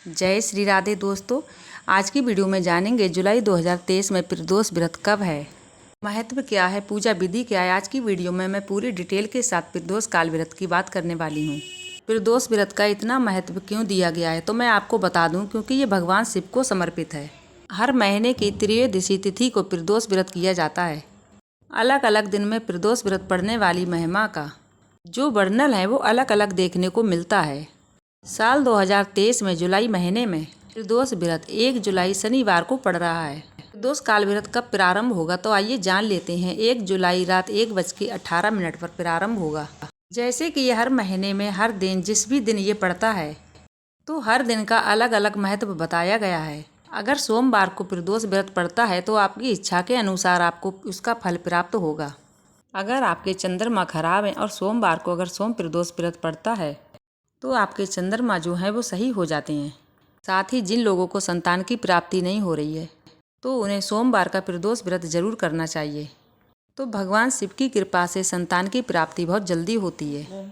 जय श्री राधे दोस्तों, आज की वीडियो में जानेंगे जुलाई 2023 में प्रदोष व्रत कब है, महत्व क्या है, पूजा विधि क्या है। आज की वीडियो में मैं पूरी डिटेल के साथ प्रदोष काल व्रत की बात करने वाली हूँ। प्रदोष व्रत का इतना महत्व क्यों दिया गया है तो मैं आपको बता दूं, क्योंकि ये भगवान शिव को समर्पित है। हर महीने की त्रयोदशी तिथि को प्रदोष व्रत किया जाता है। अलग अलग दिन में प्रदोष व्रत पढ़ने वाली महिमा का जो वर्णन है वो अलग अलग देखने को मिलता है। साल 2023 में जुलाई महीने में प्रदोष व्रत 1 जुलाई शनिवार को पड़ रहा है। प्रदोष काल व्रत कब प्रारंभ होगा तो आइए जान लेते हैं। 1 जुलाई रात 1:18 पर प्रारंभ होगा। जैसे कि ये हर महीने में हर दिन जिस भी दिन ये पड़ता है तो हर दिन का अलग अलग महत्व बताया गया है। अगर सोमवार को प्रदोष व्रत पड़ता है तो आपकी इच्छा के अनुसार आपको उसका फल प्राप्त होगा। अगर आपके चंद्रमा खराब हैं और सोमवार को अगर सोम प्रदोष व्रत पड़ता है तो आपके चंद्रमा जो हैं वो सही हो जाते हैं। साथ ही जिन लोगों को संतान की प्राप्ति नहीं हो रही है तो उन्हें सोमवार का प्रदोष व्रत जरूर करना चाहिए। तो भगवान शिव की कृपा से संतान की प्राप्ति बहुत जल्दी होती है।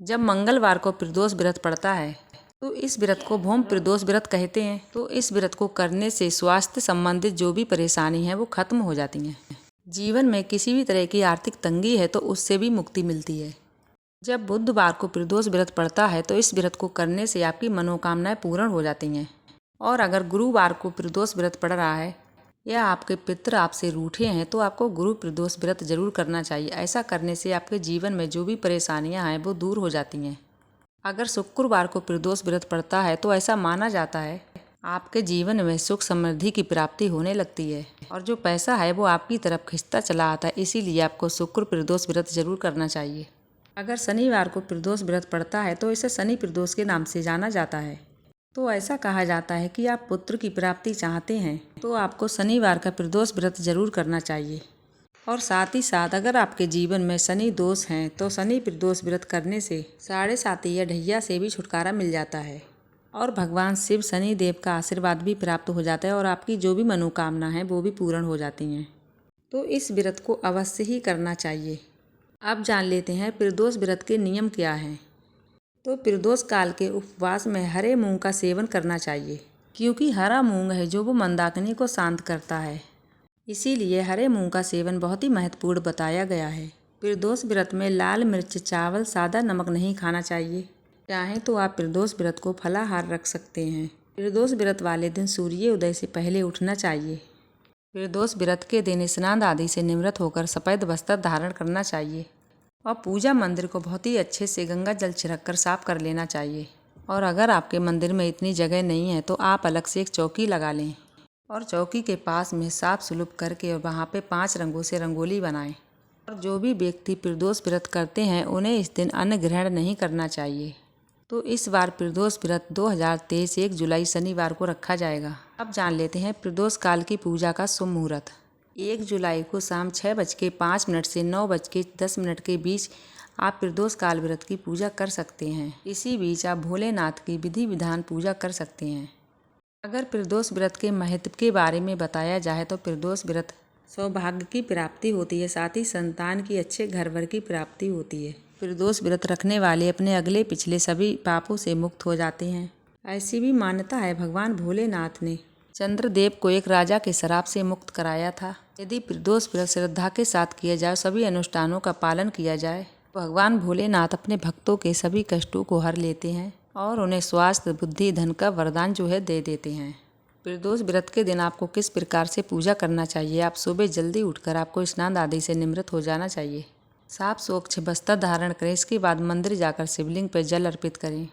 जब मंगलवार को प्रदोष व्रत पड़ता है तो इस व्रत को भौम प्रदोष व्रत कहते हैं। तो इस व्रत को करने से स्वास्थ्य संबंधित जो भी परेशानी है वो खत्म हो जाती हैं। जीवन में किसी भी तरह की आर्थिक तंगी है तो उससे भी मुक्ति मिलती है। जब बुधवार को प्रदोष व्रत पड़ता है तो इस व्रत को करने से आपकी मनोकामनाएं पूर्ण हो जाती हैं। और अगर गुरुवार को प्रदोष व्रत पड़ रहा है या आपके पितृ आपसे रूठे हैं तो आपको गुरु प्रदोष व्रत जरूर करना चाहिए। ऐसा करने से आपके जीवन में जो भी परेशानियां हैं वो दूर हो जाती हैं। अगर शुक्रवार को प्रदोष व्रत पड़ता है तो ऐसा माना जाता है आपके जीवन में सुख समृद्धि की प्राप्ति होने लगती है और जो पैसा है वो आपकी तरफ खिंचता चला आता है। इसीलिए आपको शुक्र प्रदोष व्रत जरूर करना चाहिए। अगर शनिवार को प्रदोष व्रत पड़ता है तो इसे शनि प्रदोष के नाम से जाना जाता है। तो ऐसा कहा जाता है कि आप पुत्र की प्राप्ति चाहते हैं तो आपको शनिवार का प्रदोष व्रत जरूर करना चाहिए। और साथ ही साथ अगर आपके जीवन में शनि दोष हैं तो शनि प्रदोष व्रत करने से 7.5 या ढैया से भी छुटकारा मिल जाता है और भगवान शिव शनि देव का आशीर्वाद भी प्राप्त हो जाता है और आपकी जो भी मनोकामना है वो भी पूर्ण हो जाती हैं। तो इस व्रत को अवश्य ही करना चाहिए। अब जान लेते हैं प्रदोष व्रत के नियम क्या हैं। तो प्रदोष काल के उपवास में हरे मूंग का सेवन करना चाहिए, क्योंकि हरा मूंग है जो वो मंदाकिनी को शांत करता है। इसीलिए हरे मूंग का सेवन बहुत ही महत्वपूर्ण बताया गया है। प्रदोष व्रत में लाल मिर्च, चावल, सादा नमक नहीं खाना चाहिए। चाहें तो आप प्रदोष व्रत को फलाहार रख सकते हैं। प्रदोष व्रत वाले दिन सूर्योदय से पहले उठना चाहिए। प्रदोष व्रत के दिन स्नान आदि से निवृत्त होकर सफ़ेद वस्त्र धारण करना चाहिए और पूजा मंदिर को बहुत ही अच्छे से गंगा जल छिड़क कर साफ कर लेना चाहिए। और अगर आपके मंदिर में इतनी जगह नहीं है तो आप अलग से एक चौकी लगा लें और चौकी के पास में साफ सुलभ करके और वहाँ पे 5 रंगों से रंगोली बनाएं। और जो भी व्यक्ति प्रदोष व्रत करते हैं उन्हें इस दिन अन्न ग्रहण नहीं करना चाहिए। तो इस बार प्रदोष व्रत 2023 1 जुलाई शनिवार को रखा जाएगा। अब जान लेते हैं प्रदोष काल की पूजा का शुभ मुहूर्त। 1 जुलाई को शाम 6:05 से 9:10 के बीच आप प्रदोष काल व्रत की पूजा कर सकते हैं। इसी बीच आप भोलेनाथ की विधि विधान पूजा कर सकते हैं। अगर प्रदोष व्रत के महत्व के बारे में बताया जाए तो प्रदोष व्रत सौभाग्य की प्राप्ति होती है, साथ ही संतान की अच्छे घर भर की प्राप्ति होती है। प्रदोष व्रत रखने वाले अपने अगले पिछले सभी पापों से मुक्त हो जाते हैं। ऐसी भी मान्यता है भगवान भोलेनाथ ने चंद्रदेव को एक राजा के श्राप से मुक्त कराया था। यदि प्रदोष व्रत श्रद्धा के साथ किया जाए, सभी अनुष्ठानों का पालन किया जाए, भगवान भोलेनाथ अपने भक्तों के सभी कष्टों को हर लेते हैं और उन्हें स्वास्थ्य, बुद्धि, धन का वरदान जो है दे देते हैं। प्रदोष व्रत के दिन आपको किस प्रकार से पूजा करना चाहिए। आप सुबह जल्दी उठकर आपको स्नान आदि से निवृत्त हो जाना चाहिए। साफ स्वच्छ वस्त्र धारण करें। इसके बाद मंदिर जाकर शिवलिंग पर जल अर्पित करें।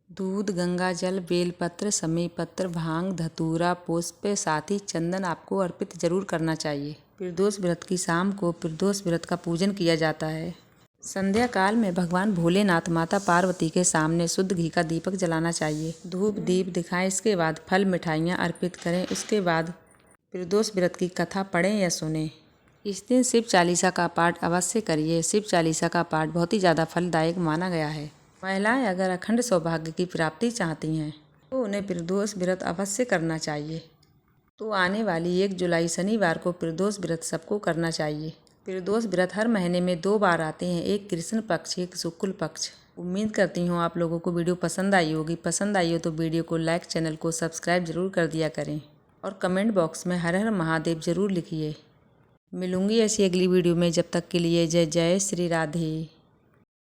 दूध, गंगा जल, बेलपत्र, समी पत्र, भांग, धतूरा, पुष्प, साथ ही चंदन आपको अर्पित जरूर करना चाहिए। प्रदोष व्रत की शाम को प्रदोष व्रत का पूजन किया जाता है। संध्या काल में भगवान भोलेनाथ, माता पार्वती के सामने शुद्ध घी का दीपक जलाना चाहिए। धूप दीप दिखाएं। इसके बाद फल मिठाइयाँ अर्पित करें। उसके बाद प्रदोष व्रत की कथा पढ़ें या सुनें। इस दिन शिव चालीसा का पाठ अवश्य करिए। शिव चालीसा का पाठ बहुत ही ज़्यादा फलदायक माना गया है। महिलाएं अगर अखंड सौभाग्य की प्राप्ति चाहती हैं तो उन्हें प्रदोष व्रत अवश्य करना चाहिए। तो आने वाली 1 जुलाई शनिवार को प्रदोष व्रत सबको करना चाहिए। प्रदोष व्रत हर महीने में 2 बार आते हैं, एक कृष्ण पक्ष, एक शुक्ल पक्ष। उम्मीद करती हूँ आप लोगों को वीडियो पसंद आई होगी। पसंद आई हो तो वीडियो को लाइक, चैनल को सब्सक्राइब जरूर कर दिया करें और कमेंट बॉक्स में हर हर महादेव जरूर लिखिए। मिलूंगी ऐसी अगली वीडियो में, जब तक के लिए जय जय श्री राधे।